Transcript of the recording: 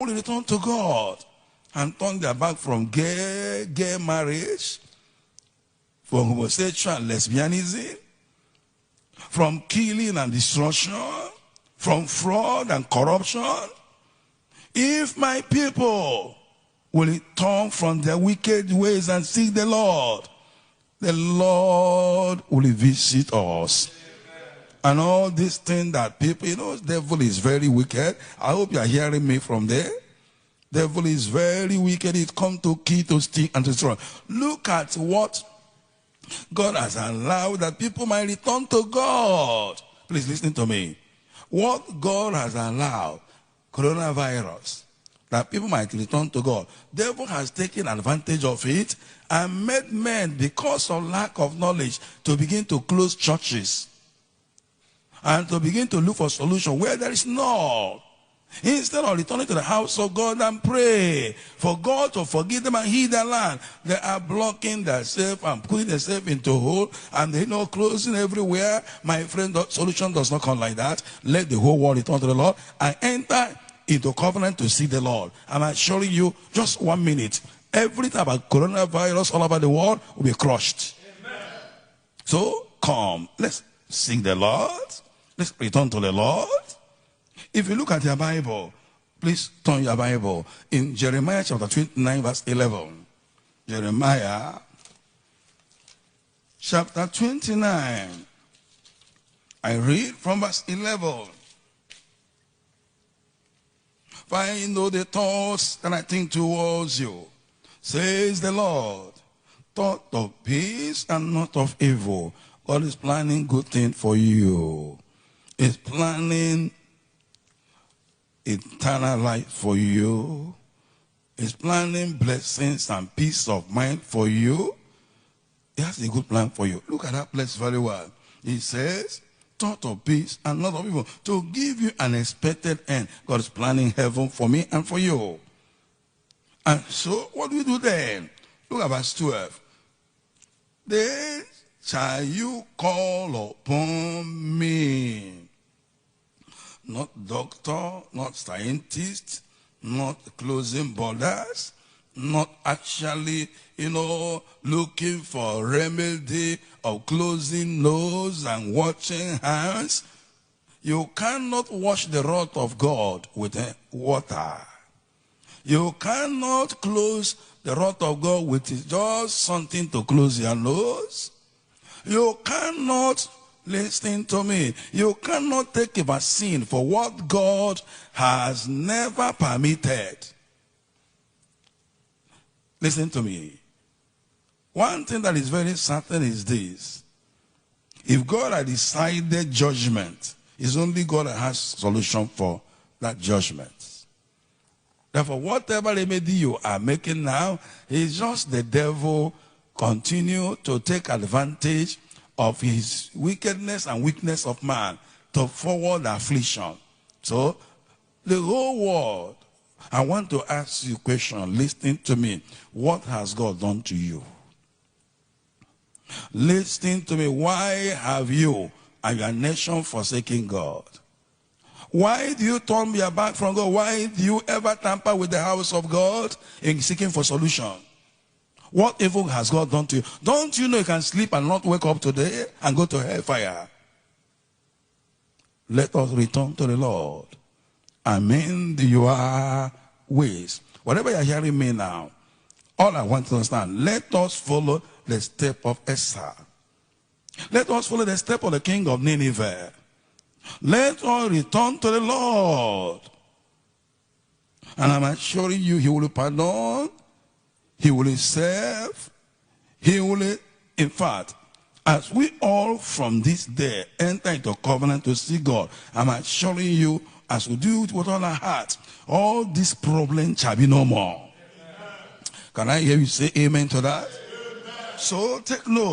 will return to God and turn their back from gay marriage, from homosexual and lesbianism, from killing and destruction, from fraud and corruption. If my people will turn from their wicked ways and seek the Lord will visit us. And all these things that people, the devil is very wicked. I hope you are hearing me from there. Devil is very wicked. It comes to kill, to steal, and to destroy. Look at what God has allowed that people might return to God. Please listen to me. What God has allowed, coronavirus, that people might return to God. Devil has taken advantage of it and made men, because of lack of knowledge, to begin to close churches and to begin to look for solution where there is none. Instead of returning to the house of God and pray for God to forgive them and heal their land, they are blocking themselves and putting themselves into a hole, and they closing everywhere. My friend, the solution does not come like that. Let the whole world return to the Lord and enter into covenant to see the Lord. I'm assuring you, just 1 minute, everything about coronavirus all over the world will be crushed. Amen. So come, let's seek the Lord. Let's return to the Lord. If you look at your Bible, please turn your Bible in Jeremiah chapter 29 verse 11. Jeremiah chapter 29. I read from verse 11. For I know the thoughts that I think towards you, says the Lord, thought of peace and not of evil. God is planning good things for you. He's planning eternal life for you. He's planning blessings and peace of mind for you. He has a good plan for you. Look at that place very well. He says, thought of peace and not of evil, to give you an expected end. God is planning heaven for me and for you. And so, what do we do then? Look at verse 12. Then shall you call upon me. Not doctor, not scientist, not closing borders, not actually, looking for remedy of closing nose and washing hands. You cannot wash the wrath of God with water. You cannot close the wrath of God with just something to close your nose. You cannot, listen to me, you cannot take a vaccine for what God has never permitted. Listen to me. One thing that is very certain is this. If God had decided judgment, it's only God that has solution for that judgment. Therefore, whatever remedy you are making now is just the devil continue to take advantage of his wickedness and weakness of man to forward affliction. So, the whole world, I want to ask you a question. Listen to me. What has God done to you? Listen to me. Why have you and your nation forsaken God? Why do you turn your back from God? Why do you ever tamper with the house of God in seeking for solution? What evil has God done to you? Don't you know you can sleep and not wake up today and go to hellfire? Let us return to the Lord. Amend your ways. Whatever you're hearing me now, all I want to understand, let us follow the step of Esther. Let us follow the step of the king of Nineveh. Let us return to the Lord. And I'm assuring you, he will pardon, he will serve, he will, in fact, as we all from this day enter into covenant to see God, I'm assuring you, as we do it with all our hearts, all these problems shall be no more. Amen. Can I hear you say amen to that? Amen. So take note.